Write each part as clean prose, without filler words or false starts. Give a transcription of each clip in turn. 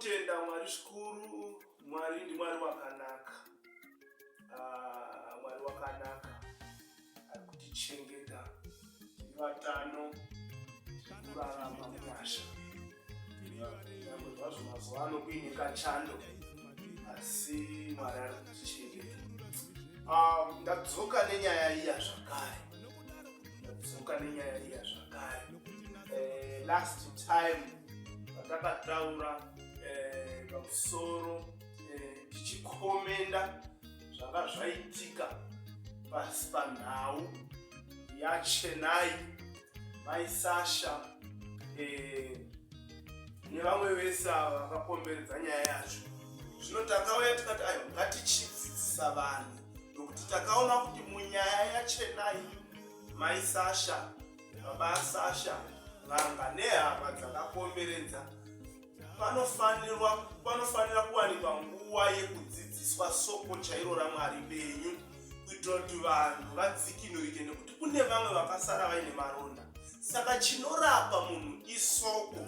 kutenda Mwari zvikuru. Mwari ndiMwari wakanaka. Mwari wakanaka ari kutichengeta tiri vatano, tiri kurarama munyasha. Nyangwe zvazvo mazuva ano kuine kachando, asi Mwari ari kutichengeta. Ndadzoka nenyaya iya zvakare. Last time patakataura pamusoro tichikomenda zvanga zvaitika pasi panhau yaChennai, Mai Sasha nevamwe vese vakakomberedza nyaya yacho. Zvino takauya tikati ayo ngatichidzidzisa vanhu, nokuti takaona kuti munyaya yaChennai, Mai Sasha, Baba Sasha, n'anga nehama dzakakomberedza, panofanira kuwanikwa nguva yekudzidziswa soko chairo raMwari penyu, kuitira kuti vanhu vadzikinurike, nekuti kune vamwe vakasara vaine maronda. Saka chinorapa munhu isoko.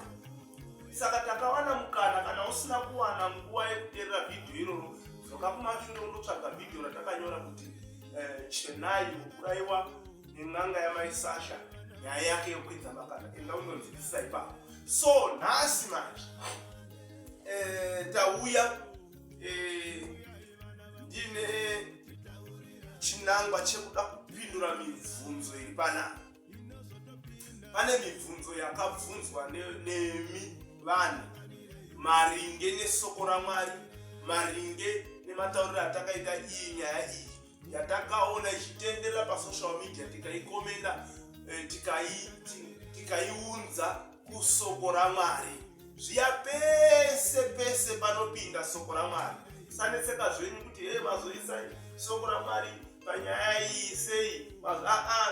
Saka takawana mukana, kana usina kuwana nguva yekuteerera vhidhiyo iroro, dzoka kumashure undotsvaga vhidhiyo ratakanyora kuti Chennai uraiwa nen'anga yaMai Sasha, nyaya yake yokwidza makanda. Enda unonzwisisa ipapo. So nhasi manje tauya ndine chinangwa chekuda kupindura mibvunzo iri panapa. Pane mibvunzo yakabvunzwa nemi vanhu maringe nesoko raMwari, maringe nematauriro atakaita iyi nyaya iyi yatakaona ichitenderera pasocial media, tikaikomenda, tikaiunza kusoko raMwari. Zviya pese panopinda soko raMwari, sanetseka zvenyu kuti mazoisa soko raMwari panyaya iyi sei.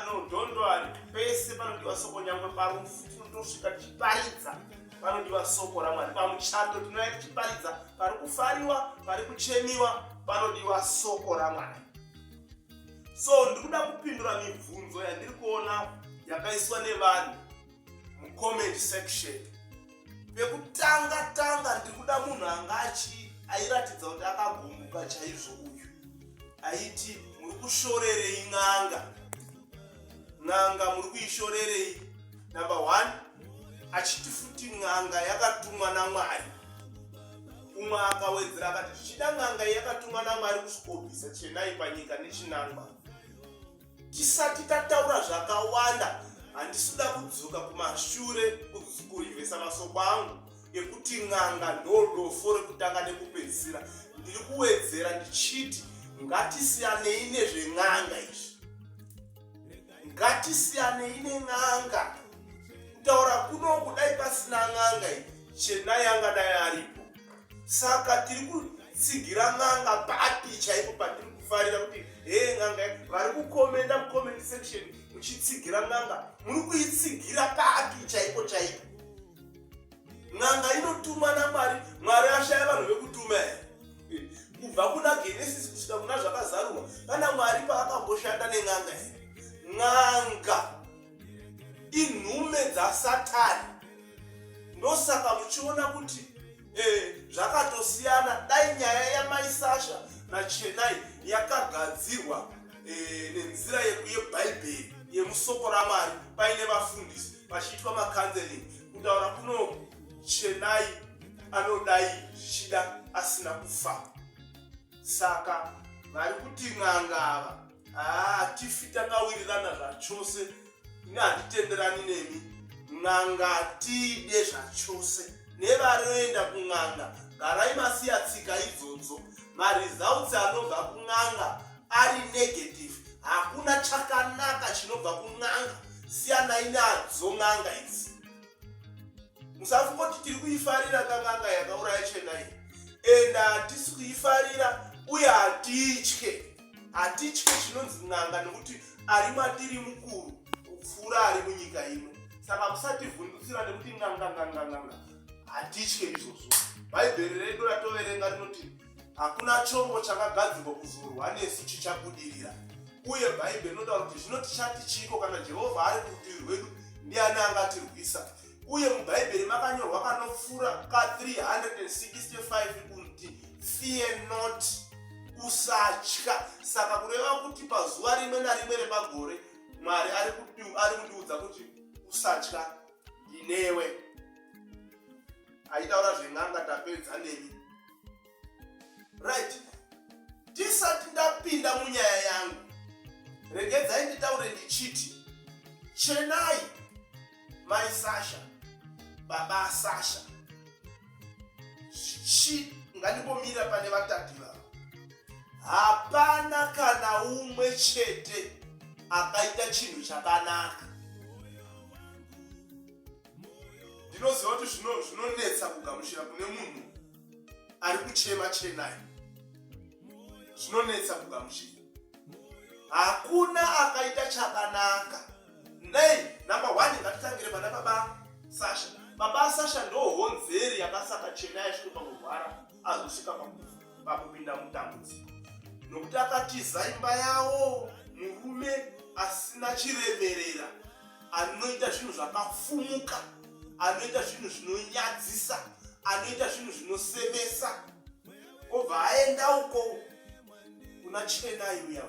No, don't worry. Pese panodiwa soko, nyangwe parusvika tichiparidza panodiwa soko raMwari. Pamuchato tinoya tichiparidza, pari kufariwa, pari kuchemiwa, panodiwa soko raMwari. So ndikuda kupindura mibvunzo yandiri kuona yakaiswa nevanhu mucomment section. Pekutanga ndikuda munhu anga airatidza kuti akagumbuka chaizvo uyu, aiti muri kushorerei n'anga muri kuishorerei. Number 1, achiti futi n'anga yakatumwa naMwari. Umwe akawedzera akati tichida n'anga yakatumwa naMwari kusvikobvisa Chennai panyika nechinangwa. Tisati tataura zvakawanda, handisida kudzoka kumashure kurivhesa masoko angu ekuti n'anga ndodofo rekutanga nekupedzisira. Ndiri kuwedzera ndichiti ngatisiyanei nezven'anga izvi. Ngatisiyanei nen'anga. Kutaura kuno kudai pasina n'anga iyi, Chennai angadai aripo. Saka tiri kutsigira n'anga papi chaipo patiri kufarira kuti n'anga vari kukomenda mucomment section muchitsigira n'anga, muri kuitsigira papi chaipo. N'anga inotumwa naMwari, Mwari ashaya vanhu vekutuma here. Kubva kuna Genesis kusvika kuna zvakazarurwa, kana Mwari paakakamboshanda nen'anga here. N'anga inhume dzaSatani. Ndosaka muchiona kuti zvakatosiyana. Dai nyaya yaMai Sasha naChennai yakagadzirwa nenzira yebhaibheri, yemusoko raMwari, paine vafundisi pachiitwa makanzeling, kutaura kuno Chennai anodai zvichida asina kufa. Saka vari kuti n'anga ava tifi takawirirana zvachose. Ini handitenderani nemi. N'anga tiide zvachose. Nevanoenda kun'anga, garai masiya tsika idzodzo. Maresults anobva kun'anga ari negative. Hakuna chakanaka chinobva kun'anga. Siyanai nadzo n'anga idzi. Musafungoti tiri kuifarira kang'anga yakauraya Chennai. Hatisi kuifarira uye hatitye chinonzi n'anga, nekuti ari matiri mukuru kupfuura ari munyika ino. Saka musativhundutsira nekuti n'anga. Hatitye izvozvo. Bhaibheri redu ratoverenga rinoti hakuna chombo chakagadzirwa kuzorwa nesu chichabudirira. Uye Bhaibheri rinotaura kuti zvino tichati chiko kana Jehovha ari kurutivi rwedu, ndiani angatirwisa? uye mubhaibheri makanyorwa kanopfuura ka365 kuti fear not, usatya. Saka kureva kuti pazuva rimwe narimwe repagore Mwari ari kutiudza kuti usatya, ndinewe. Aitaura zveng'anga tapedza nemi. Right. Tisati ndapinda munyaya yangu, regedzai nditaure ndichiti chenai mai Sasha, baba Sasha, ngandipomira pane vatatu vavo. Hapana kana umwe chete akaita chinhu chakanaka. Ndinoziva kuti zvinonetsa kugamuchira kune munhu ari kuchema chenai. Zvinonetsa kugamuchira. Hakuna akaita chakanaka. Nei, number 1 ngatitangire pana baba Sasha. Baba Sasha ndo honzeri yakasaka chenai shuka kurwara azosvika pakupinda mutambudziko. Nokuti akatiza imba yawo murume asina chiremerera, anoita zvinhu zvakafumuka, anoita zvinhu zvinonyadzisa, anoita zvinhu zvinosemesa. Obva aenda uko kuna chenai uya.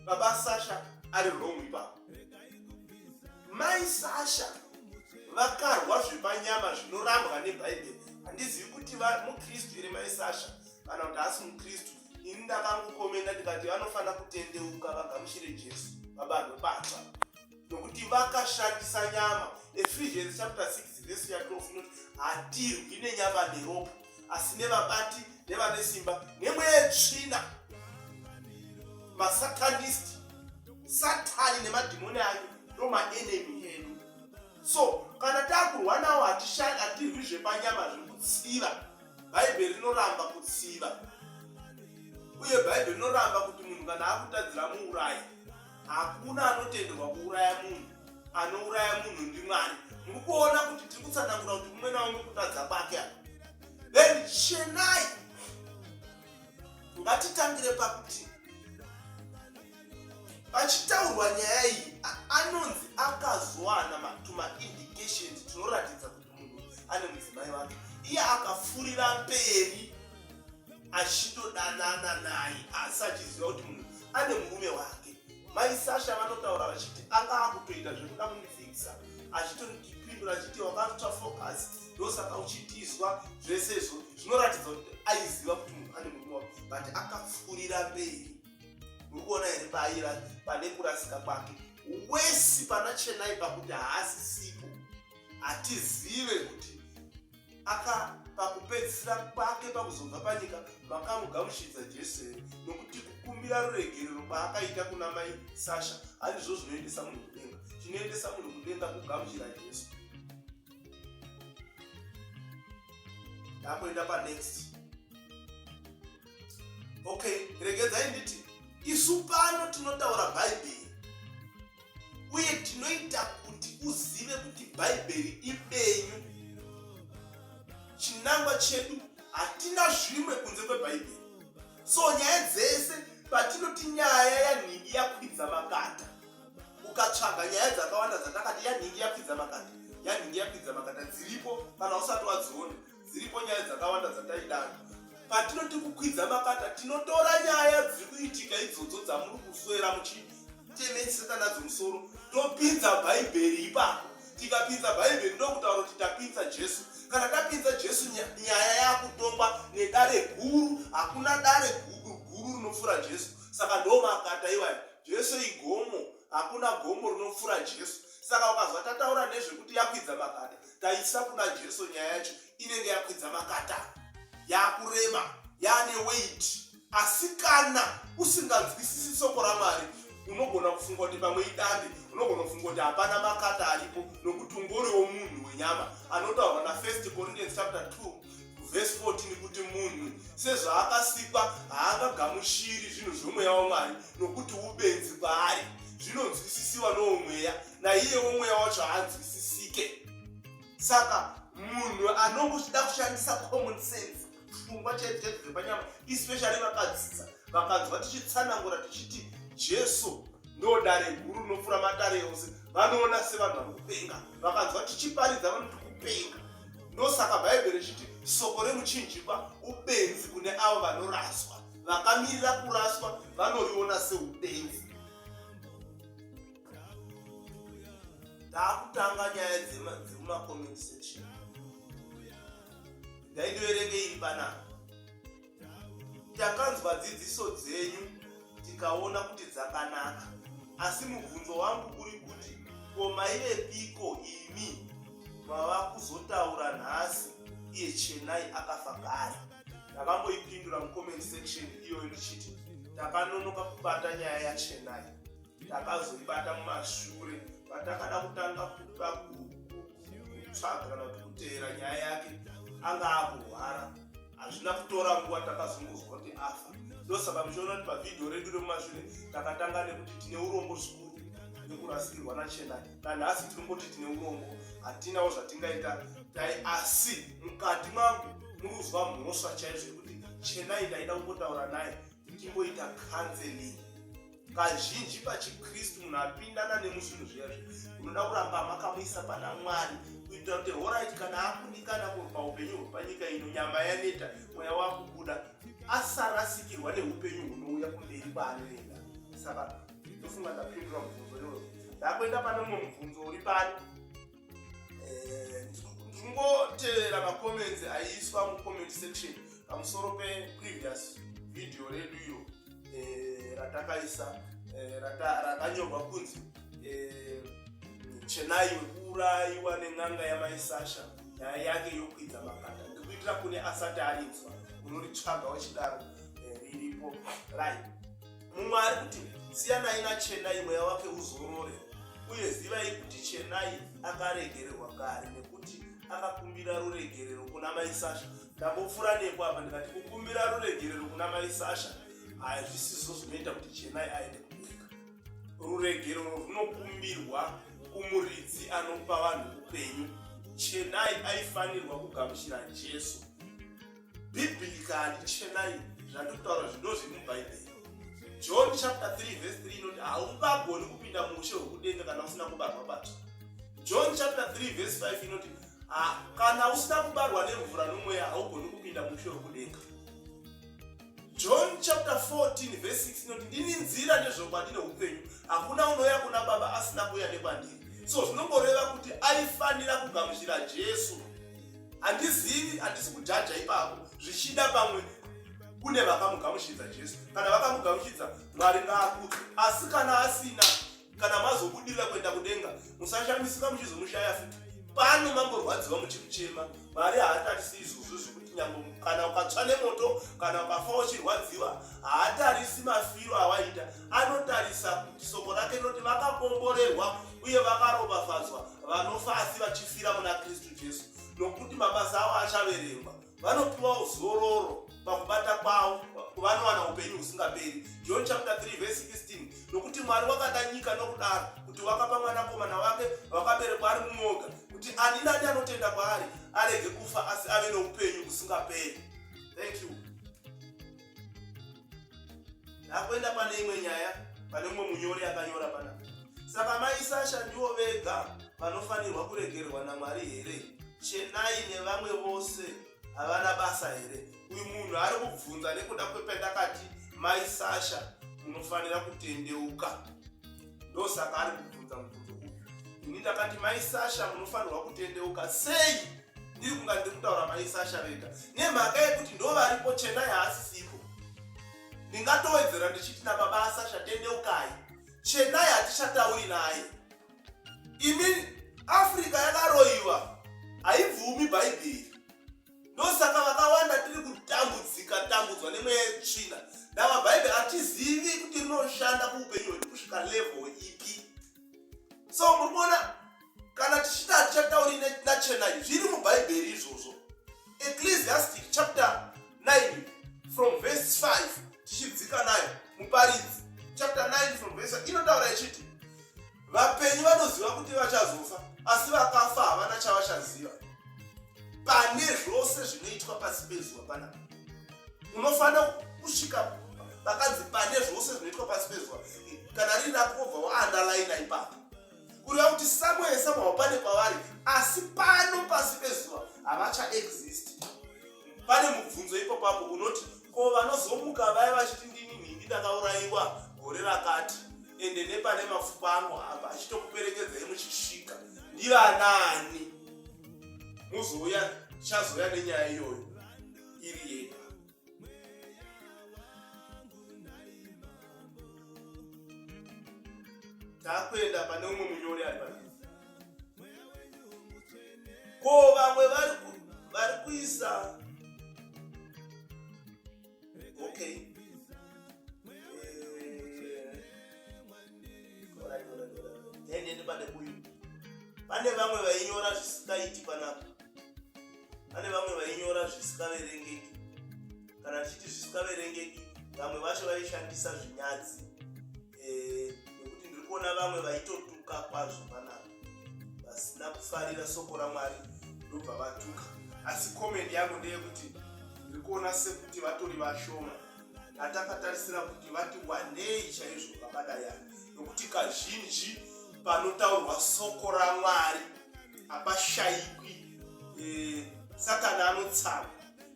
Baba Sasha ari wrong ipapo. Mai Sasha vakarwa zvepanyama zvinorambwa nebhaibheri. Handizivi kuti mukristu iri mai Sasha kana kuti asi mukristu. Ini ndakangokomenda ndikati vanofanira kutendeuka vagamuchire Jesu vabanobata, nokuti vakashandisa nyama. Ephesians chapter 6 verse 12 inoti hatirwi nenyama neropa, asi nevabati nevane simba nemweya tsvina, masatanisti. Satani nemadhimoni ake ndo maenemy edu. So kana takurwa nawo hatirwi zvepanyama zvekutsiva. Bhaibheri rinoramba kutsiva. Uye bhaibheri rinoramba kuti munhu kana akutadzira muurayi, hakuna anotenderwa kuuraya munhu. Anouraya munhu ndiMwari. Muri kuona kuti tiri kutsanangura kuti mumwe naumwe kutadza kwake. Then chenai, ngatitangire pakuti pachitaurwa nyaya iyi anonzi akazowana indications tunoratidza kuti munhu ane mudzimai wake. Iye akafurira mberi achitodanana naye asi achiziva kuti munhu ane murume wake. Mai Sasha vanotaura vachiti anga akutoita zvekuda kundifikisa, achitondipindura achiti wakaita focus, ndosaka uchitizwa zvese izvo zvinoratidza kuti aiziva kuti munhu ane murume wake, but akapfurira mberi. Muri kuona here paira pane kurasika kwake wesi pana chenai pakuti haasisipo. Hatizive kuti pakupedzisira kwake pakuzobva panyika makamugamuchidza Jesu here, nokuti kukumbira ruregerero kwaakaita kuna mai Sasha handizvo zvinoendesa munhu kudenga. Chinoendesa munhu kudenga kugamuchira Jesu. Ndakuenda panext. Okay, regedzai nditi isu pano tinotaura bhaibheri uye tinoita kuti uzive kuti bhaibheri ibenyu. Chinangwa chedu hatina zvimwe kunze kwebhaibheri. So nyaya dzese patinoti nyaya yanhingi yakwidza makata, ukatsvaga nyaya dzakawanda dzatakati yanhingi yakwidza makata, yanhingi yakwidza makata, dziripo kana usati wadziona. Dziripo nyaya dzakawanda dzataidana. Patinoti kukwidza makata tinotora nyaya dziri kuitika idzodzo dzamuri kuswera muchitemetsa nadzo musoro, topinza bhaibheri ipapo. Tikapinza bhaibheri ndokutaura kuti tapinza Jesu. Kana tapinza Jesu nyaya yakutongwa nedare guru. Hakuna dare guru rinopfuura Jesu. Saka ndo makata iwayo. Jesu igomo, hakuna gomo rinopfuura Jesu. Saka ukazwa tataura nezvekuti yakwidza makata, taisa kuna Jesu nyaya yacho inenge yakwidza makata, yakurema, yane weight. Asi kana usinganzwisisi soko raMwari, unogona kufunga kuti pamwe idambi, unogona kufunga kuti hapana makata aripo, nokuti ungoriwo munhu wenyama. Anotaurwa na 1 Corinthians chapter 2 verse 14 kuti munhu sezvaakasikwa haangagamuchiri zvinhu zvomweya waMwari, nokuti ubenzi kwaari. Zvinonzwisisiwa nomweya, naiyewo mweya wacho haanzwisisike. Saka munhu anongoda kushandisa common sense, pfungwa chete dzepanyama, especially vakadzidza, vakanzwa tichitsanangura tichiti Jesu ndo dare guru rinopfuura madare ose, vanoona sevanhu vari kupenga, vakanzwa tichiparidza vanoti kupenga. Ndosaka bhaibheri richiti soko remuchinjikwa upenzi kune avo vanoraswa. Vakamirira kuraswa vanoriona seupenzi. Takutanga nyaya dzemumacomment section. Ndaindoverenge iri panapa. Takanzwa dzidziso dzenyu tikaona kuti dzakanaka, asi mubvunzo wangu uri kuti ko mairepiko imi mava kuzotaura nhasi iye Chenai akafa kare? Ndakamboipindura mucomment section iyoyo ndichiti takanonoka kubata nyaya yaChenai, takazoibata mumashure patakada kutanga kutsvaga kana kuti kuteera nyaya yake anga akurwara. Hazvina kutora nguva takazongozwa kuti afa. Ndosaka muchiona kuti pavhidhiyo redu remumashure takatanga nekuti tine urombo zvikuru nekurasikirwa naChenai. Nanhasi tinongoti tine urombo, hatinawo zvatingaita asi mukati mangu murikuzwa mhosva chaizvo kuti Chenai ndaida kungotaura naye tichimboita counseling. Kazhinji pachiKristu munhu apindana nemusvinhu zviyazvi unoda kuramba makamuisa pana Mwari kuitira kuti alright kana akundikana paupenyu hwepanyika ino, nyama yaneta, mweya wakubuda, asarasikirwa neupenyu hunouya kumberi kwaanoenda. Saka ndofunga ndapindura mubvunzo iwoyo. Ndakuenda pane mumwe mubvunzo uri pano. Ndingoteerera macomments aiiswa mucomment section pamusoro previous video redu iyo ratakaisa rakanyorwa kunzi Chenai wekuurayiwa nen'anga yamaisasha, nyaya yake yokwidza makanda. Ndikuitira kune asati arinzwa unoritsvaga wachidaro riripo right. Mumwe ari kuti siyanai naChenai mweya wake uzorore, uye zivai kuti Chenai akaregererwa kare nekuti akakumbira ruregerero kuna maisasha. Ndambopfura nepo apa ndikati kukumbira ruregerero kuna maisasha hazvisizo zvinoita kuti Chenai aende kunyika. Ruregerero runokumbirwa kumuridzi anopa vanhu upenyu. Chenai aifanirwa kugamuchira Jesu. Biblically Chenai zvandikutaura zvindo zviri mubhaibheri. John chapter 3 verse 3 inoti haungagoni kupinda muushe hwekudenga kana usina kubarwa bata. John chapter 3 verse 5 inoti kana usina kubarwa nemvura nomweya haugoni kupinda muushe hwekudenga. John chapter 14 verse 6 inoti ndini nzira nezvokwadi neupenyu, hakuna unouya kuna Baba asina kuuya nekwandiri. So zvinomboreva kuti aifanira kugamuchira Jesu. Handizivi, handisi kujaja ipapo zvichida pamwe kune vakamugamuchidza Jesu. Kana vakamugamuchidza Mwari ngaakudzwe, asi kana asina, kana mazobudirira kuenda kudenga, musashamisika muchizomushaya futi. Pano mamborwadziwa muchikuchema. Mwari haatarisi izvozvo zvekuti nyangwe kana ukatsva nemoto, kana ukafa uchirwadziwa, haatarisi mafiro awaita. Anotarisa kuti soko rake rinoti vakakomborerwa uye vakaropafadzwa vanofa asi vachifira muna Kristu Jesu, nokuti mabasa avo achaverengwa. Vanopiwa zororo pakubata kwavo, vanowana upenyu husingaperi. John chapter 3 verse 16, nokuti Mwari wakada nyika nokudaro kuti wakapa mwanakomana wake wakaberekwa ari mumoga, kuti ani nani anotenda kwaari arege kufa asi ave noupenyu husingaperi. Thank you. Ndakuenda pane imwe nyaya, pane mumwe munyori akanyora panapa. Saka maisasha ndivo vega vanofanirwa kuregererwa naMwari here? Chenai nevamwe vose havana basa here? Uyu munhu ari kubvunza nekuda kwependakati maisasha munofanira kutendeuka. Ndosaka ari kubvunza mubvunzo uyu. Ini ndakati maisasha munofanirwa kutendeuka sei? Ndiri kunga ndiri kutaura maisasha vega nemhaka yekuti ndo varipo, Chenai haasisipo. Ndingatowedzera ndichiti nababa asasha tendeukai. Chenai hatichatauri naye. Imi Afrika yakaroiwa, haibvumi bhaibheri. Ndosaka vakawanda tiri kutambudzwa nemweya yetsvina. Ndava bhaibheri hatizivi kuti rinoshanda kuupenyu hwedu kusvika level ipi. So murikuona kana tichiti hatichatauri naChenai, zviri mubhaibheri izvozvo. Ecclesiastic chapter 9 from verse 5 tichidzika nayo muparidzi chapter 9 from verse 5 inotaura ichiti vapenyu vanoziva kuti vachazofa, asi vakafa havana chavachaziva. Pane zvose zvinoitwa pasi pezuva panapa unofanira kusvika pakanzi pane zvose zvinoitwa pasi pezuva. Kana riri rakobva waandalayina ipapo kureva kuti Samuel pane kwavari, asi pano pasi pezuva havacha exist. Pane mubvunzo ipapo unoti ko vanozomuka vaya vachiti ndini ndakaurayiwa gore rakati ende nepane mapfupa anohamba achitokuperekedzai muchisvika ndivanani? Chazoya nenyaya iyoyo iri yega. Takwenda pane umwe munyori ari pano. Ko vamwe vari kuisa okay. Pane vamwe vainyora zvisikaiti panapa. Pane vamwe vainyora zvisikaverengeki. Kana tichiti zvisikaverengeki, vamwe vacho vaishandisa zvinyadzi. Nekuti ndiri kuona vamwe vaitotuka kwazvo panapa, vasina kufarira soko raMwari ndobva vatuka. Asi comment yangu ndeyekuti ndiri kuona sekuti vatori vashoma. Atakatarisira kuti vati wandei chaizvo vakadai. Nokuti kazhinji panotaurwa soko raMwari hapashayikwi Satani anotsama.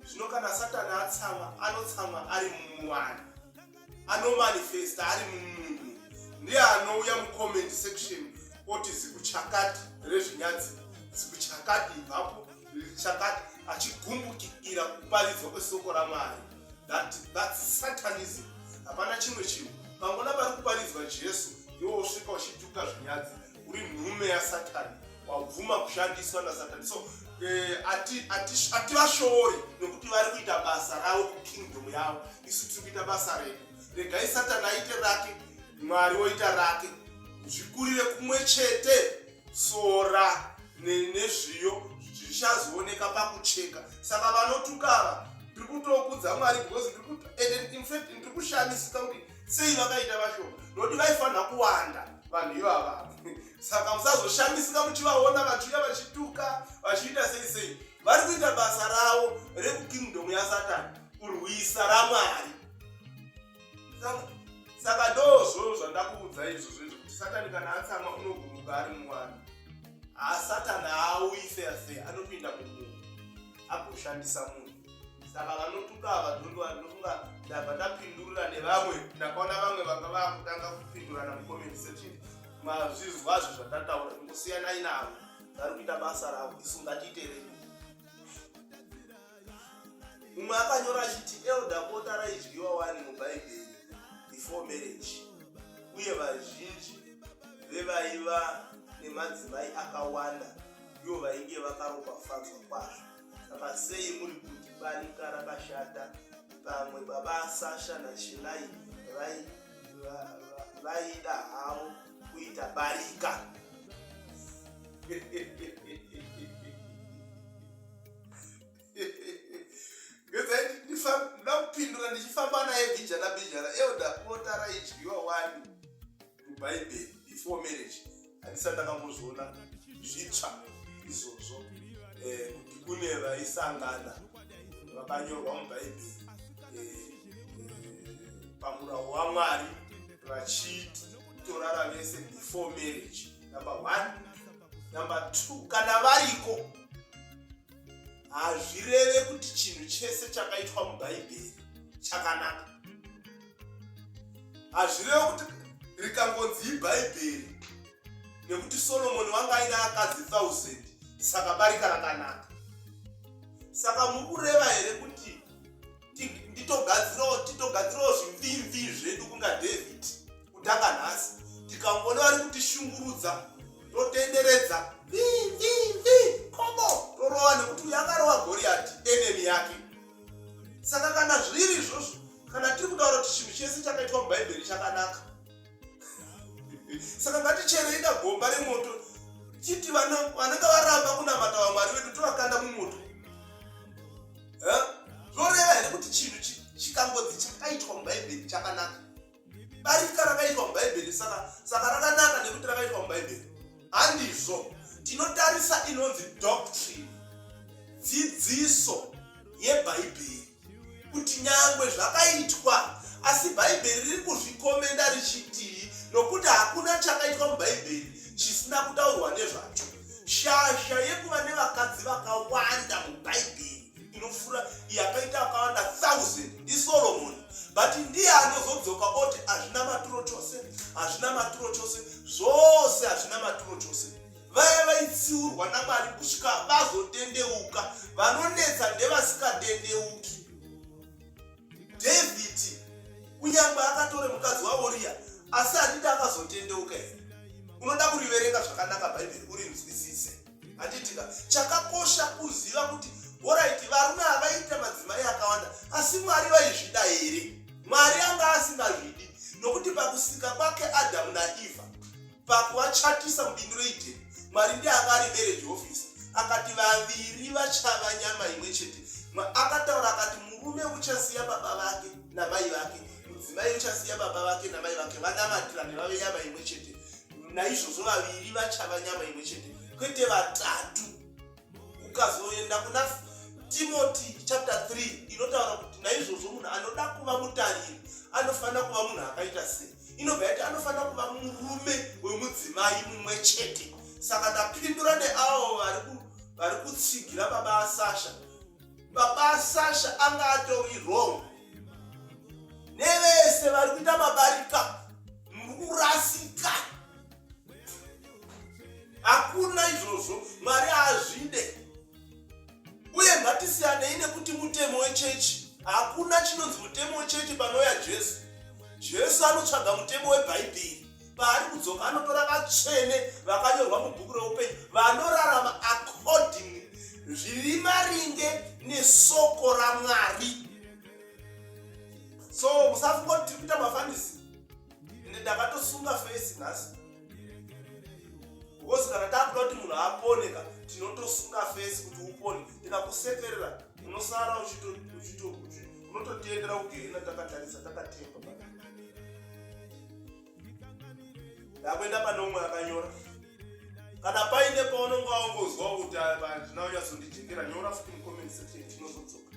Zvino kana Satani atsama, anotsama ari muMwari, anomanifesta ari mumunhu. Ndiye anouya mucomment section oti zikuchakati rezvinyadzi, zikuchakati ibvapo, zikuchakati achigumbukira kuparidzwa kwesoko raMwari. That's Satanism. Hapana chimwe chinhu. Pangona pari kuparidzwa Jesu, iwo usvika uchituka zvinyadzi, uri nhume yaSatani, wabvuma kushandiswa naSatani. So hativashori nekuti vari kuita basa ravo kukingdom yavo. Isu tiri kuita basa redu. Regai Satani aite rake, Mwari woita rake. Zvikurire kumwe chete, sora nezviyo zvichazooneka pakucheka. Saka vanotukava ndiri kutokudza Mwari because ndiri kushamisika kuti sei vakaita vashoma. Noti vaifanira kuwanda vanhu ivava. Saka musazoshamisika muchivaona vachiuya vachituka vachiita sei. Vari kuita basa ravo rekukingdom yaSatani, kurwisa raMwari. Saka ndozvo zvandakuudza izvozvo kuti Satani kana atsama unogumuka ari muMwari. Satani haauyi fair, anopinda mumunhu agoshandisa munhu. Saka vanotuka ava ndinofunga ndabva ndapindurira nevamwe. Ndakaona vamwe vanga vakutanga kupindurana mucomment section. Mazvizwazvo zvandataura ngosiyanai navo. Vari kuita basa ravo, isu ngatiiterei. Mumwe akanyora achiti elder bota raidyiwa wani mubhaibheri before marriage. Uye vazhinji vevaiva nemadzimai akawanda ivo vainge vakaropafadzwa kwazvo. Saka sei muri kuti barika rakashata? Pamwe baba Sasha naChinai vaida havo kuita barika. Ndakupindura ndichifamba naye bijana elder bota raidyiwa wani mubhaibheri before marriage. Handisati ndakambozviona zvitsva izvozvo kuti kune vaisangana vakanyorwa mubhaibheri pamurau waMwari vachitorara vese before marriage. Number 1. Number 2, kana variko hazvireve kuti chinhu chese chakaitwa mubhaibheri chakanaka. Hazvireve kuti rikangonzi ibhaibheri nekuti Solomoni wanga aina akadzi 1000 saka barika rakanaka. Saka mukureva here kuti titogadzirawo zvimvimvi zvedu kunga David kutanga nhasi, tikangona vari kutishungurudza totenderedza komo torova nekuti uyu akarova Goriati enemy yake. Saka kana zviri izvozvo, kana tiri kutaura kuti chinhu chese chakaitwa mubhaibheri chakanaka, saka ngaticherei gomba remoto chiti vanenge varamba kunamata vaMwari vedu tovakanda mumoto. Zvoreva here kuti chinhu chikangodzi chakaitwa mubhaibheri chakanaka? Barika rakaitwa mubhaibheri saka rakanaka nekuti rakaitwa mubhaibheri? Handizvo. Tinotarisa inonzi doctrine, dzidziso yebhaibheri, kuti nyangwe zvakaitwa asi bhaibheri riri kuzvikomenda richitii, nokuti hakuna chakaitwa mubhaibheri chisina kutaurwa nezvacho. Shasha yekuva nevakadzi vakawanda mubhaibheri inofura yakaita akawanda 1000 ndiSoromoni. But ndiye anozodzoka oti hazvina maturo chose, hazvina maturo chose, zvose hazvina maturo chose. Vaya vaitsiurwa naMwari kusvika vazotendeuka, vanonetsa ndevasikatendeuki. David kunyangwe akatore mukadzi waOria asi handiti akazotendeuka here. Unoda kuriverenga zvakanaka bhaibheri urinzwisise. Handitika chakakosha kuziva kuti alright, varume havaita madzimai akawanda asi Mwari vaizvida here? Mwari anga asingazvidi, nokuti pakusika kwake Adamu naEva, pakuvachatisa mubindu reEdeni, Mwari ndiye akari marriage officer, akati vaviri vachava nyama imwe chete. Akataura akati murume uchasiya baba vake namai vake, mudzimai uchasiya baba vake namai vake, vanamatirane vave nyama imwe chete. Naizvozvo vaviri vachava nyama imwe chete, kwete vatatu. Ukazoenda kuna Timothy chapter 3 inotaura kuti naizvozvo munhu anoda kuva mutariri anofanira kuva munhu akaita sei. Inobva yati anofanira kuva murume wemudzimai mumwe chete. Saka ndapindura neavo vari kutsigira baba aSasha. Baba aSasha anga atori wrong. Nevese vari kuita mabarika mukurasika. Hakuna izvozvo, Mwari haazvide. Uye ngatisiyane nekuti mutemo wechechi. Hakuna chinonzi mutemo wechechi panouya Jesu. Jesu anotsvaga mutemo webhaibheri. Paari kudzoka anotora vatsvene vakanyorwa mubhuku reupenyu vanorarama according zviri maringe nesoko raMwari. So musafungoti tiri kuita mafanisi. Ndakatosunga face nhasi. Because kana takuda kuti munhu aponeka tinotosunga face kuti upone. Tikakusekerera unosara unototeendera kugehena takatarisa takatemba. Ndakuenda pane umwe akanyora. Kana paine paunonga wangozwa kuti handina kunyatsondijengera, nyora futi mucomment section tinozodzoka.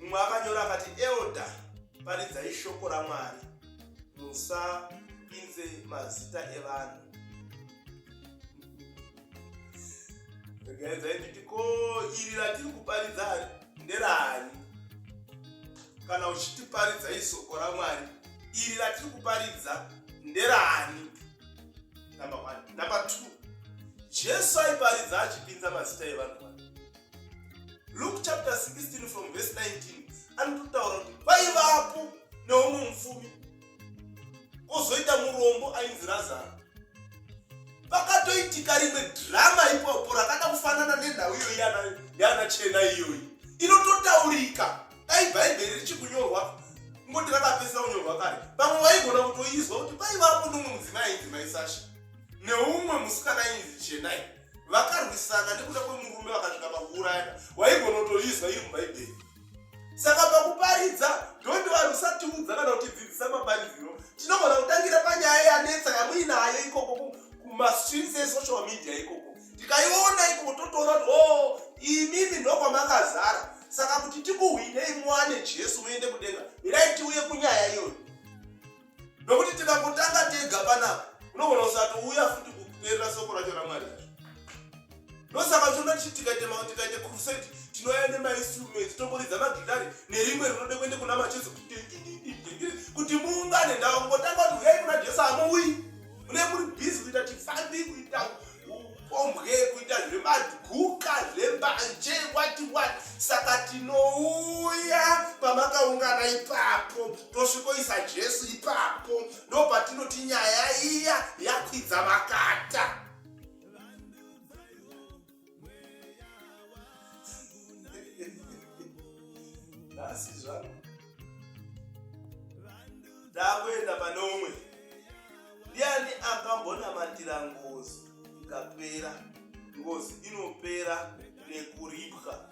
Umwe akanyora akati elder, paridzai shoko raMwari, musapinze mazita evanhu. Ndikaedza nditi ko iri ratiri kuparidza nderani? Kana uchitiparidzai shoko raMwari, iri ratiri kuparidza nderani? Number 1. Number 2. Jesu aiparidza achipinza mazita evanhu. Luke chapter 16 from verse 19 anototaura kuti paivapo neumwe mupfumi kozoita murombo ainzi Lazaro. Pakatoitika rimwe drama ipopo rakada kufanana nenhau iyoyi yana chena iyoyi. Inototaurika. Dai bhaibheri richikunyorwa ngoti rakapesa kunyorwa kare. Pamwe vaigona kutoizwa kuti paivapo neumwe mudzimai ainzi maSasha neumwe musikana ainzi Chenai. Vakarwisana nekuda kwemurume vakasvika pakuurayana. Waigona kutoizwa iri mubhaibheri. Saka pakuparidza ndondovari usatiudza kana kuti dzidzisa maparidziro. Tinogona kutangira panyaya yanetsa yamuinayo ikoko kumastreets esocial media ikoko. Tikaiona ikoko totoona kuti imimi ndokwamakazara. Saka kuti tikuhwinei muwane Jesu muende kudenga, mirai tiuye kunyaya iyoyo. Nokuti tikangotanga tega panapa unogona kusatouya futi kuperera soko racho raMwari. Ndosaka tinoti tikaite crusade tinouya nemainstruments tomboridza magitari nerimwe rinode kuende kuna machezo kuti muungane. Ndakangotanga kuti uyai kuna Jesu hamuuyi. Mune muri busy kuita tifambi, kuita upombwe, kuita zvemaguka, zvembanje, wati. Saka tinouya pamakaungana ipapo, tosvikoisa Jesu ipapo, ndopatinoti nyaya iya yakwidza makata. Asi zvangu ndakuenda pane umwe. Ndiani akambonamatira ngozi ikapera? Ngozi inopera nekuripwa.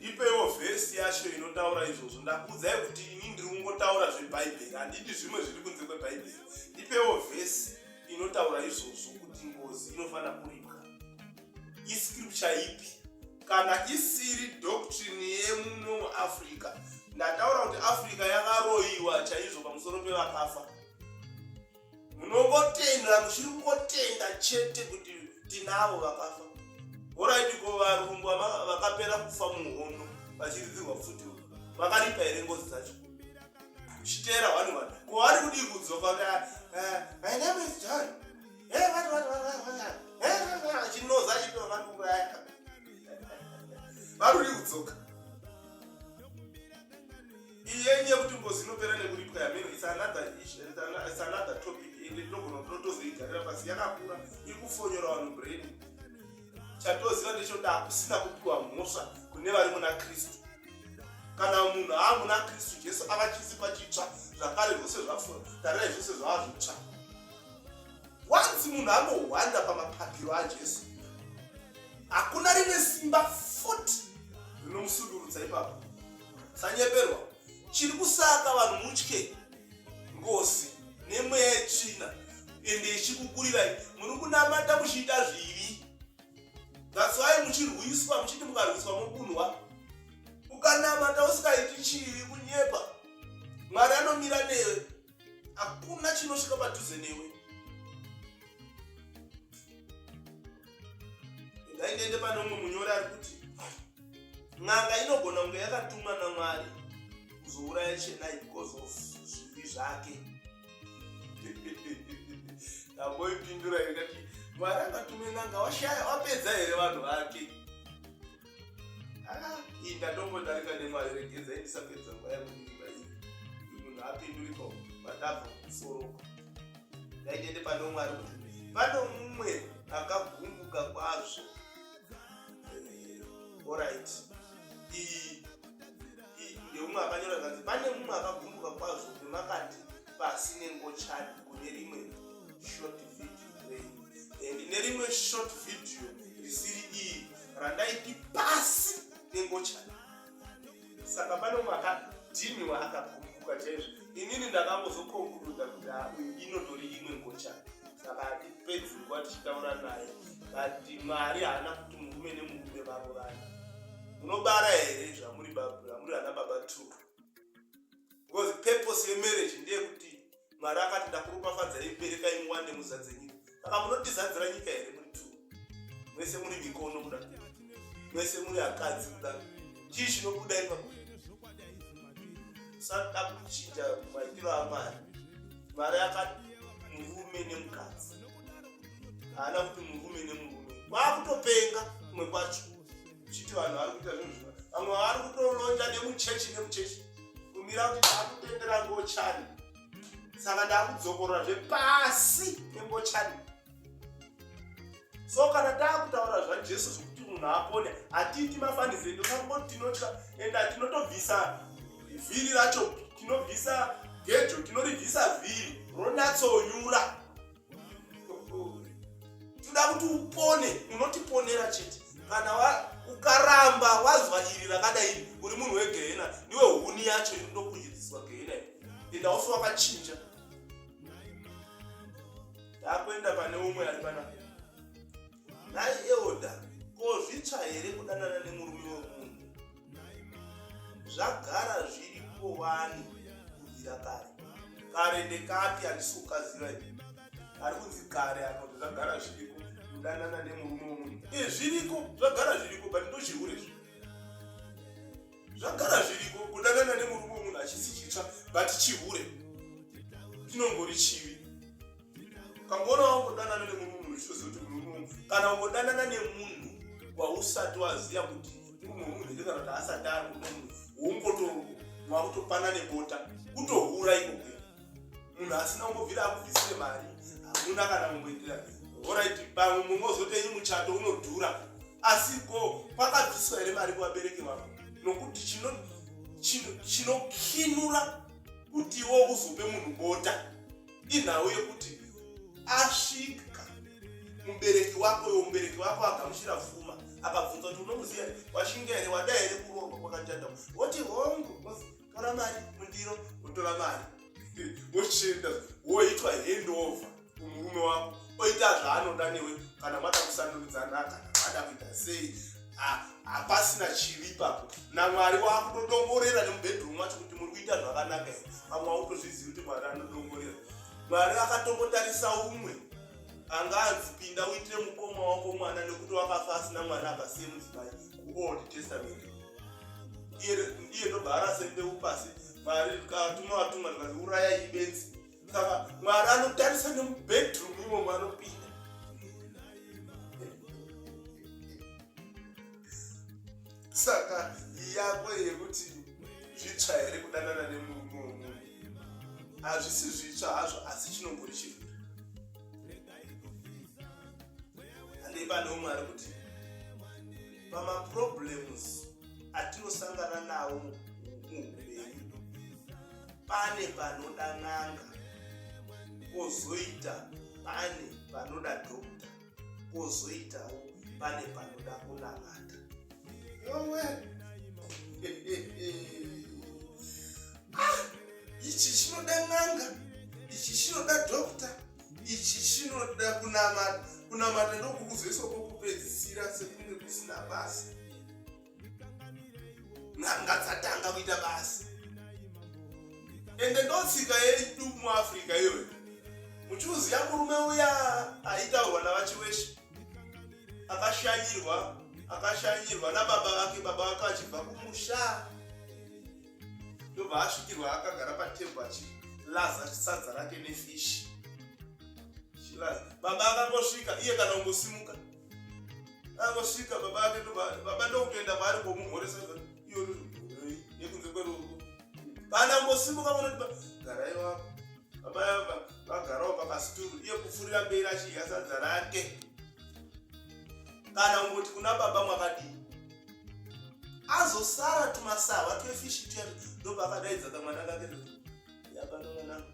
Ipewo vhesi yacho inotaura izvozvo. Ndakuudzai kuti ini ndiri kungotaura zvebhaibheri, handiti zvimwe zviri kunze kwebhaibheri. Ipewo vhesi inotaura izvozvo kuti ngozi inofanira kuripwa. Iscripture ipi? Kana isiri doctrine yemuno muAfrica. Ndataura kuti Africa yakaroiwa chaizvo pamusoro pevakafa. munongotenda muchiri kungotenda chete kuti tinavo vakafa. Oraiti ko varumbwa vakapera kufa muhondo vachiridzirwa futi vakaripa here ngozi dzacho uchiteera vanhu ko vari kudi kudzoka my name is John chinoza chito vanuraya vari kudi kudzoka iyenye kuti ngozi inopera nekuripwa yameno it's another topic ende tinogona kutozoigarira pasi yakakura iri kufonyora vanhu brain. Chatoziva ndechoti hakusina kupiwa mhosva kune vari muna Kristu. Kana munhu aamuna Kristu Jesu ava chisipa chitsva zvakare zvose zvafura tarirai zvose zvava zvitsva. Once munhu anohwanda pamapapiro aJesu hakuna rimwe simba futi rinomusudurudza ipapo. Sanyeperwa chiri kusaka vanhu mutye ngozi nemweya yetsvina ende ichikukurirai muri kunamata muchiita zvivi. That's why muchirwiswa muchiti mukarwiswa mubunhwa ukanamata usikaiti chivi kunyepa Mwari anomira newe hakuna chinosvika padhuze newe. Ngainende pane umwe munyori ari kuti n'anga inogona kunge yakatumwa naMwari kuzouraya Chenai because of zvivi zvake. Ndamboipindura ikati Mwari akatume n'anga washaya wapedza here vanhu vake. Ndatombodarika neMwari regedzai ndisapedza nguva yangu munyika iyi. Munhu apindurika padabva kusoroka. Ngainende pane umwe ari kuti pane mumwe akagumbuka kwazvo. Alright. Ndeumwe akanyora kuti pane mumwe akagumbuka kwazvo nemakati pasi nengochani kune rimwe short video ende nerimwe short video risiri iyi randaiti pasi nengochani. Saka pane mumwe akadhiniwa akagumbuka chaizvo. Inini ndakangozokonkuluda kuti inotori imwe ngochani. Saka hatipedzi nguva tichitaura naye kati Mwari haana kuti murume nemurume varoorane. Munobara here zvamuri ana baba tu. Because purpose yemarriage ndeyekuti Mwari akati ndakuropafadzai berekai muwande muzadze nyika. Saka munotizadzira nyika here muri tu. Mwese muri mikono kuda. Mwese muri akadzi kuda. Chii chinobuda ipapo? Saka kuchinja maitiro aMwari. Mwari akati murume nemukadzi. Haana kuti murume nemurume. Kwakutopenga kumwe kwacho. Chiti vanhu vari kuita zvinhu. Vamwe vari kutolonja nemuchechi. Kumira kuti ndakutendera ngochani. Saka ndakudzokorora zvepasi nengochani. So kana takutaura zvaJesu zvokuti munhu apone hatiti mafanizendo kangoti tinotya ende tinotobvisa vhiri racho tinobvisa gejo tinoribvisa vhiri ronatsonyura. Toda kuti upone unotiponera chete. Kana ukaramba wazwa iri rakadai uri munhu wegehena niwe huni yacho inokuyidziswa gehena enda ufe wakachinja. Ndakuenda pane umwe ari pana nai eoda ko zvitsva here kudanana nemurume wemunhu. Zvagara zviripo wani kubvira kare ndekapi handisi kukaziva ivi ari kunzi kare anoti zvagara zviriko kudanana nemurume wemunhu. Zviriko zvagara zviriko but ndochihure izvo. Zvagara zviriko kudanana nemurume wemunhu hachisi chitsva but chihure chinongori chivi. Kangona wangodanana nemurume wemunhu uchiziva kuti murume wemunhu kana ungodanana nemunhu wausati waziva kuti murume wemunhu here kana kuti asati ari murume wemunhu wongotopana nebota kutohura ikoko. Munhu asina kungobvira akubvisire mari hamuna kana kungoitira. Alright, pamwe mungozotenyi muchato unodhura asi ko kwakabviswa here mari kuvabereki vako nokuti chinokinura kuti iwo uzope munhu bota inhau yekuti asvika mubereki wako agamuchira pfuma akabvunza kuti unomuziva here washinga here wada here kuroorwa kwakatanda woti hongu tora mari mundiro wotora mari wochienda woitwa handover kumurume wako oita zvaanoda newe kana mada kusanduridzana kana mada kuita sei hapasina chivi ipapo naMwari wakutodongorera nemubhedroom wacho kuti muri kuita zvakanaka here. Pamwe autozvizivi kuti Mwari anodongorera Mwari akatombotarisa umwe anga anzi pinda uitire mukoma wako mwana nekuti wakafa asina mwana akasiye mudzimai kuold testament. Iye ndobva arasende upasi. Mwari katuma vatumwa ndikazi uraya ibenzi. Saka Mwari anotarisa nemubedroom imo mwanopinda. Saka yako yekuti zvitsva here kudanana nemunhu hazvisi zvitsva hazvo asi chinombori chivhura. Andeiba neumwari kuti pamaproblems atinosangana nawo muupenyu pane panoda n'anga, kozoita pane panoda dhokta, kozoitawo pane panoda kunamata. Yowe ichi chinoda n'anga, ichi chinoda dhokta, ichi chinoda kunamata. Kunamata ndokukuzoiswa kwokupedzisira sekunge kusina basa. N'anga dzatanga kuita basa. Ende ndotsika yedu muAfrica iyoyo. Muchiuziya murume uya aitaurwa navachiweshe akashanyirwa nababa vake. Baba vake achibva kumusha ndobva asvikirwa akagara patebhu achilaza sadza rake nefishi. Baba akangosvika iye kana kungosimuka angosvika baba ake baba ndokutoenda paari komumhoresa iyo yekunze kweruoko kana kungosimuka munoti garai wapo. Baba vagarawo pakasituru iye kufurira mberi achidya sadza rake. Kana kungoti kuna baba mwakadii azosara tumasava twefishi tuyani ndobva akadaidza kamwana kake yapano mwanangu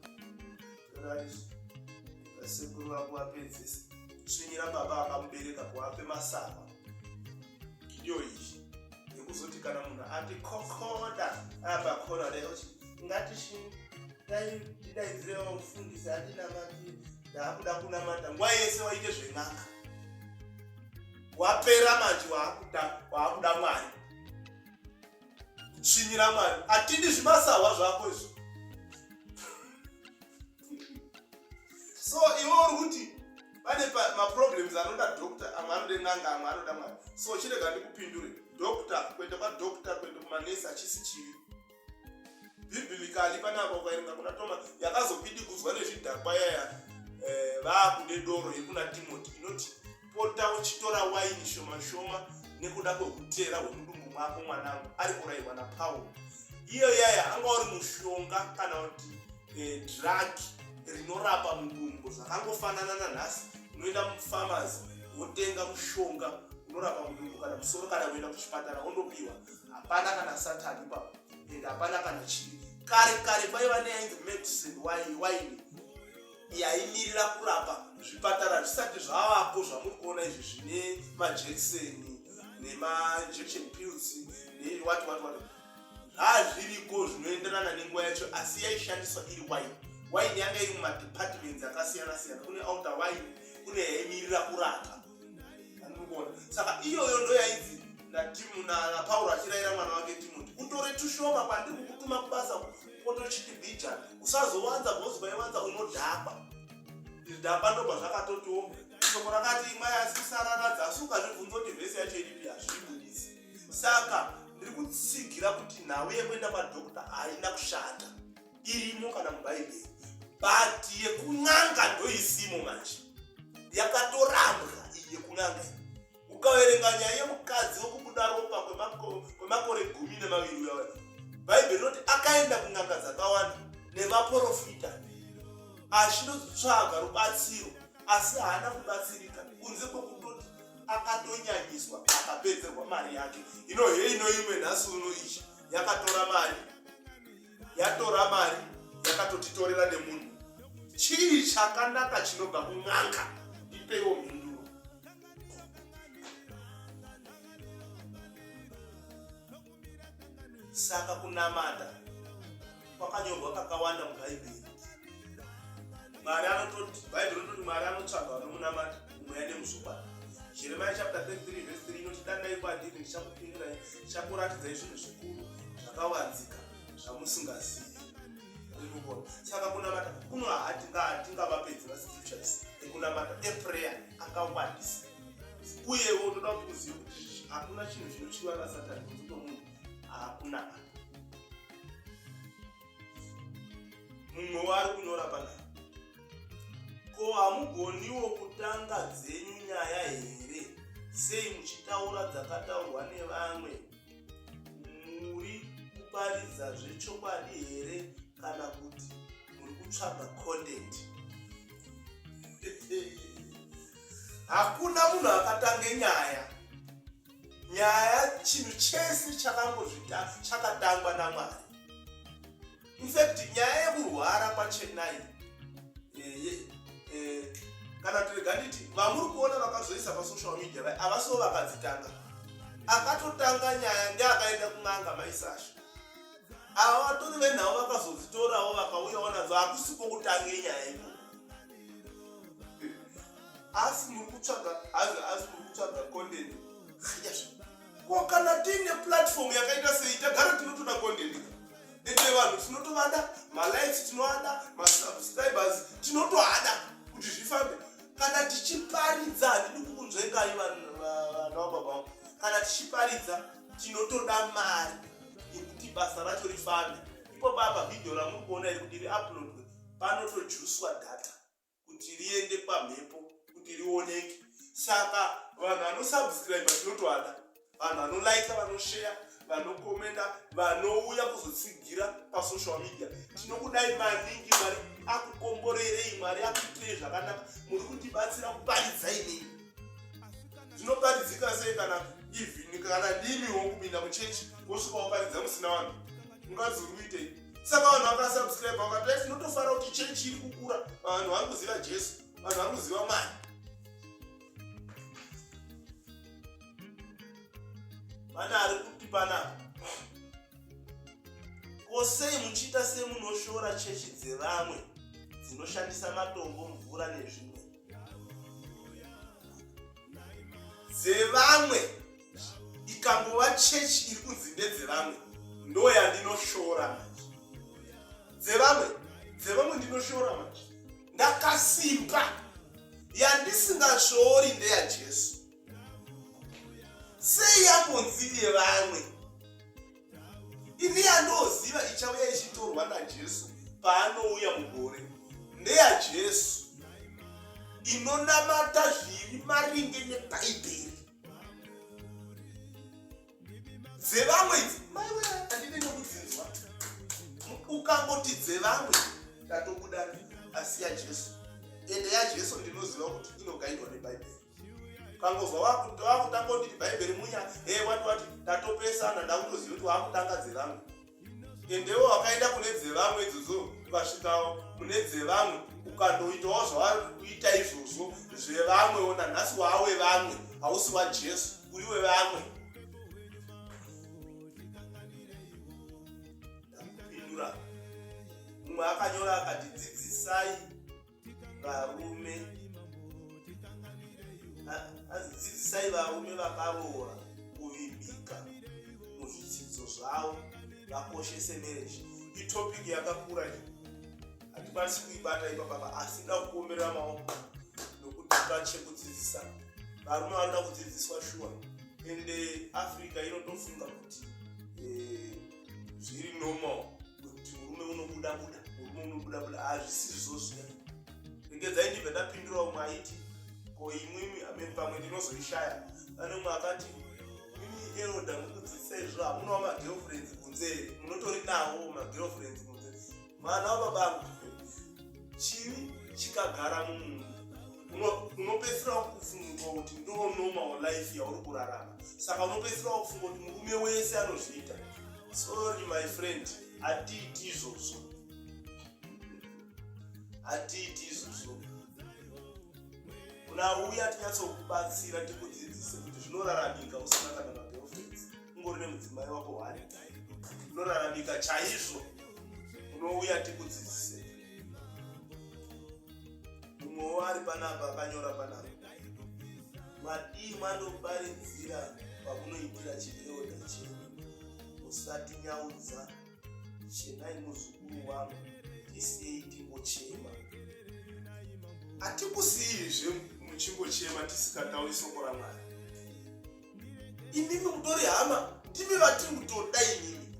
sekuru vako vapedzisa svinyira baba akamubereka kuvape masava. Iyo izvi nekuzoti kana munhu ati kokoda apakona dayochi ngatidaidzire mufundisi atinamati ndaakuda kunamata nguva yese waite zven'anga wapera manje waakuda Mwari svinyira Mwari atidi zvimasava zvako izvo. So iwe uri kuti pane maproblems anoda dhokta, amwe anode n'anga, amwe anoda Mwari. So chirega ndikupindure dhokta kuenda kwadhokta kuenda kumanesi hachisi chivi. Biblically panapa ukaerenga kuna Toma yakazopidigudzwa nezvidhakwa yaya vaakude doro yekuna Timoti inoti pota uchitora waini shoma shoma nekuda kwehutera hwemudumbu mwako mwanangu, ari kurayirwa naPauro. Iyo yaya anga uri mushonga kana kuti drug rinorapa mudumbu zvakangofanana nanhasi unoenda mufamasi wotenga mushonga unorapa mudumbu kana musoro kana kuenda kuchipatara wondopiwa. Hapana kana satani papo ende hapana kana chivi. Kare vaiva neyainzi medicine waini yaimirira kurapa zvipatara zvisati zvavapo zvamuri kuona izvi zvine majekiseni nemainjection pills newati zvazviriko zvinoenderana nenguva yacho asi yaishandiswa iri waini. Waini yanga iri mumadepartments akasiyana siyana. Kune outer wine, kune yaimirira kurapa. Saka iyoyo ndo yainzi naPauro achirayira mwana wake Timoti utore tushoma kwandiri kukutuma kubasa potochiti bija usazowanza bhozi vaiwanza unodhakwa. Dhakwa ndobva zvakatotiwo shoko rakati imwai asisararadza asi ukazvibvunza kuti vhesi yacho iripi hazvibudisi. Saka ndiri kutsigira kuti nhau yekuenda kwadhokta haina kushata, irimo kana mubhaibheri. But yekun'anga ndoisimo manje yakatorambwa iyi yekun'anga. Ukaverenga nyaya yemukadzi wokubuda ropa kwemakore 12 uya bhaibheri rinoti akaenda kun'anga dzakawanda nemaprofita achinotsvaga rubatsiro asi haana kubatsirika kunze kwokutoti akatonyanyiswa akapedzerwa mari yake. Ino imwe nhasi uno ichi yatora mari yakatotitorera nemunhu. Chii chakanaka chinobva kun'anga? Ipewo mhinduro. Saka kunamata kwakanyorwa kakawanda mubhaibheri. Bhaibheri rinototi Mwari anotsvaga vanomunamata mweya nemuzokwadi. Jeremiah chapter 33 verse 3 inoti dandai kwandiri ndichakupindurai, ndichakuratidzai zvinhu zvikuru zvakawanzika zvamusingazivi. inogona. Saka kunamata kuno hatingavapedzera scriptures ekunamata eprayer akawandisa. Uyewo unoda kuti uzive kuti hakuna chinhu chinochiva naSatani kunze kwemunhu hakunamata. Mumwe wari kunyora panapa, ko hamugoniwo kutanga dzenyu nyaya here? Sei muchitaura dzakataurwa nevamwe? Muri kuparidza zvechokwadi here kana kuti muri kutsvaga content? Hakuna munhu akatange nyaya. Nyaya chinhu chese chakatangwa naMwari. In fact, nyaya yekurwara pachenai kana tirega nditi vamuri kuona vakazoisa pasocial media havasiwo vakadzitanga. Akatotanga nyaya ndeakaenda kun'anga maisasha. Ava vatori venhau vakazodzitorawo vakauyawo nadzo. Hakusiko kutange nyaya iko. Asi muri kutsvaga content. Ko kana tiine platform yakaita sei tagara tinotoda content. Ende vanhu tinotovada, malikes tinovada, masubscribers tinotohada kuti zvifambe. Kana tichiparidza, handidi kukunzvengai vana vababa, kana tichiparidza tinotoda mari yekuti basa racho rifambe. Ipo baba video ramuri kuona iri kuti riuploadwe panotojuswa data kuti riende pamhepo kuti rioneke. Saka vanhu vanosubscribe tinotohada, vanhu vanolike, vanoshare, vanokomenda, vanouya kuzotsigira pasocial media. Tinokudai maningi, Mwari akukomborerei, Mwari akuitirei zvakanaka. Muri kutibatsira kuparidza inini. Zvinoparidzika sei kana even kana ndimiwo kupinda muchechi wosvika waparidza musina vanhu? Ungazoruitei? Saka vanhu vakasubscribe vakati tinotofara kuti chechi iri kukura, vanhu vari kuziva Jesu, vanhu vari kuziva Mwari. Vana ari kuti panapa, ko sei muchiita semunoshora chechi dzevamwe dzinoshandisa matombo, mvura nezvimwe? Dzevamwe ikangova chechi iri kunzi ndedzevamwe, ndo yandinoshora manje. Dzevamwe ndinoshora manje. Ndakasimba. Yandisingashori ndeyaJesu. Sei yakonzi yevamwe? Ini yandoziva ichauya ichitorwa naJesu paanouya mugore ndeyaJesu, inonamata zviri maringe neBhaibheri. Dzevamwe idzi maiwe handine nokudzinzwa. Ukangoti dzevamwe ndatokudana, asi yaJesu. Ende yaJesu ndinoziva kuti inogaidwa neBhaibheri. Ukangozwa wakutanga kuti Bhaibheri munya, wati ndatopesana, ndakutoziva kuti wakutanga dzevamwe. Endewo wakaenda kune dzevamwe idzodzo, ukasvikawo kune dzevamwe ukandoitawo zvavari kuita izvozvo zvevamwewo, nanhasi wawe vamwe, hausi waJesu, uri wevamwe. Ndakupindura. Mumwe akanyora akati, dzidzisai varume, dzidzisai varume vakaroora kuvimbika muzvidzidzo zvavo, vakoshese marriage. Itopiki yakakura iyi, hatikwanisi kuibata ipapapa, asi ndakuomberera maoko nokuti pachekudzidzisa. Varume vanoda kudzidziswa shuwa. Ende Africa inotofunga kuti zviri normal kuti murume unobuda. Hazvisizvo zviya. Regedzai ndibve ndapindura umwe aiti, ko imwimi pamwe ndinozoishaya. Pane umwe akati, imi Eroda mukudzidzisai izvo, hamunawo magirlfriends kunze, munotori nawo magirlfriends kunze. Mwana wababangu, chivi chikagara mumunhu, unopedzisira kufunga kuti ndo normal life yauri kurarama. Saka unopedzisira kufunga kuti murume wese anozviita. Sorry my friend, hatiiti izvozvo. Hatiiti izvozvo. Unauya tinyatsokubatsira tikudzidzise kuti zvinoraramika usina kana magirlfriends. Ungori nemudzimai wako wani. Zvinoraramika chaizvo. Unouya tikudzidzise. Mumwe ari panapa akanyora panapa. Madii manoparidzira pamunoitira chireoda chenyu. Musatinyaudza, chenai muzukuru wangu. tisiyei tingochema. Hatikusiyizve muchingochema tisikatauri soko raMwari. Imimi mutori hama, ndimi vatiri kutoda imimi.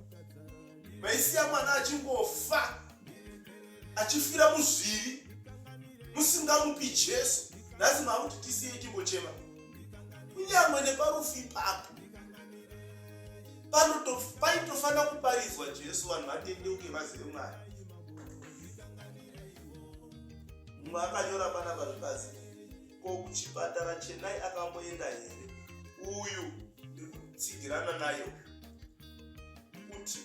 Maisiya mwana achingofa, achifira muzvivi, musingamupi Jesu. Nhasi makuti tisiyei tingochema. Kunyangwe neparufu ipapo paitofanira kuparidzwa Jesu, vanhu vatendeuke vazive Mwari. Mumwe akanyora pana pazvikazi, ko kuchipatara Chennai akamboenda here uyu ndikutsigirana naye kuti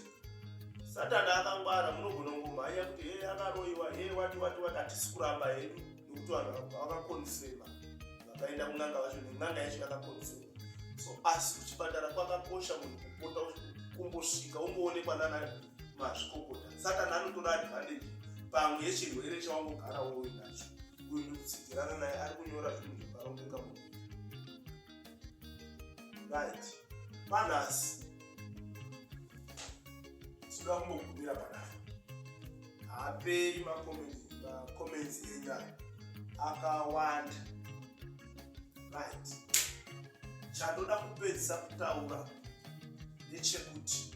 Satani akangwara, munogona kungomhanya kuti akaroiwa, wati hatisi kuramba hedu, nekuti vanhu vakakonfema vakaenda kun'anga vacho, nen'anga yacho yakakonfema. So asi kuchipatara kwakakosha munhu kupota kumbosvika umboonekwa nana mazvikokota. Satani anotora advantage pamwe yechirwere chawangogara wowe nacho. Uyu ndikutsigirana naye ari kunyora zvinhu zvakarongeka munhu. Right. Panhasi tinoda kumbogumira panapa. Haaperi makomenti enyaya akawanda. Right. Chandoda kupedzisa kutaura ndechekuti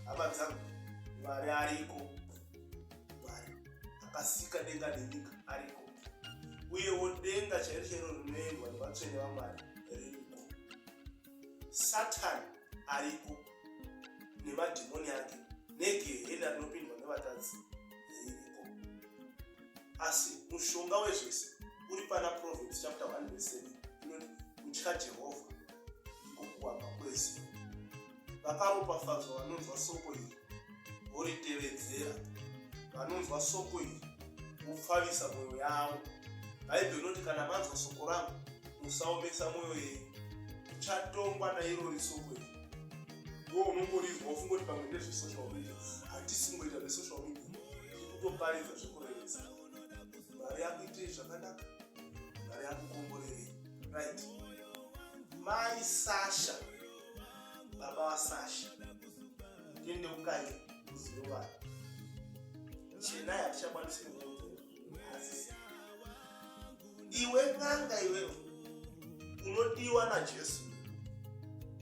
hama dzangu, Mwari ariko. Mwari akasika denga nenyika ariko, uyewo denga chairo rinoendwa nevatsvene vaMwari ririko. Satani ariko nemadhimoni ake, negehena rinopindwa nevatadzi ririko. Asi mushonga wezvese uri pana Proverbs chapter 1 verse 7 inoti kutya Jehovha ndiko kuwamba kwezivo. Vakaropafadzwa vanonzwa soko iri voritevedzera, vanonzwa soko iri vopfavisa mwoyo yavo. Bhaibheri inoti kana manzwa soko rangu musaomesa mwoyo yenyu, muchatongwa nairori soko iri. Ndo unongorizwa ufungoti pamwe ndezvesocial media. Hatisi kungoita zvesocial media, tiri kutoparidza zvekurevesa. Mwari yakuitei zvakanaka, Mwari yakukomborerei. Right. Mai Sasha, baba waSasha, tendeukai muzive Mwari. Chennai hatichakwanisi asi iwe n'anga iwewe unodiwa naJesu.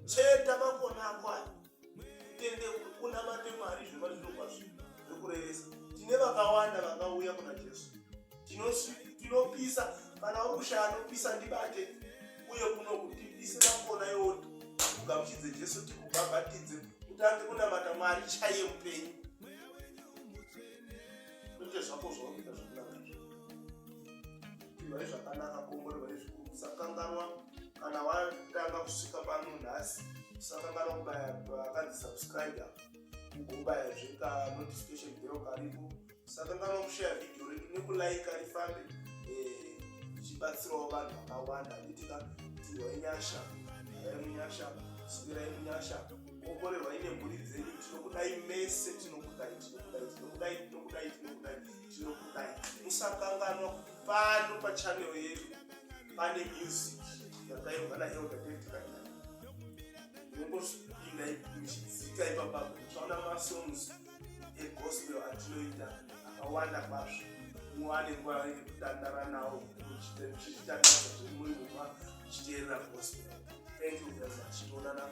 Cheta makona ako aya tendeuka unamate Mwari zviva zvinokwazvo zvekurevesa. Tine vakawanda vakauya kuna Jesu. Tinopisa kana wakushaya anopisa ndibate, uye kuno kuti ise makona yoti kugamuchidze Jesu, tikubhabhatidze utange kunamata Mwari chaiye mupenyu. Kwete zvako zvakuita zvakunaka, ivai zvakanaka, kombore vai zvikuru. Usakanganwa kana watanga kusvika pano nhasi, usakanganwa kubaya pakanzi subscribe apo, ugobaya zveka notification bell karipo. Usakanganwa kushare video redu nekulaika rifambe ichibatsirawo vanhu vakawanda. Nditika tirwai nyasha, rai munyasha, sivirai munyasha, komborerwai nemburi dzenyu. Tinokudai mese, tinokudai. Musakanganwa pano pachannel yedu pane music yakairwa naElder David Kainani. Nongosvipinda muchidzika ipapapo muchaona masongs egospel atinoita akawanda kwazvo. Muwane nguva yekutandara nawo muchitandara zvemuri muma muchiteerera gospel. Thank you very much. Tionana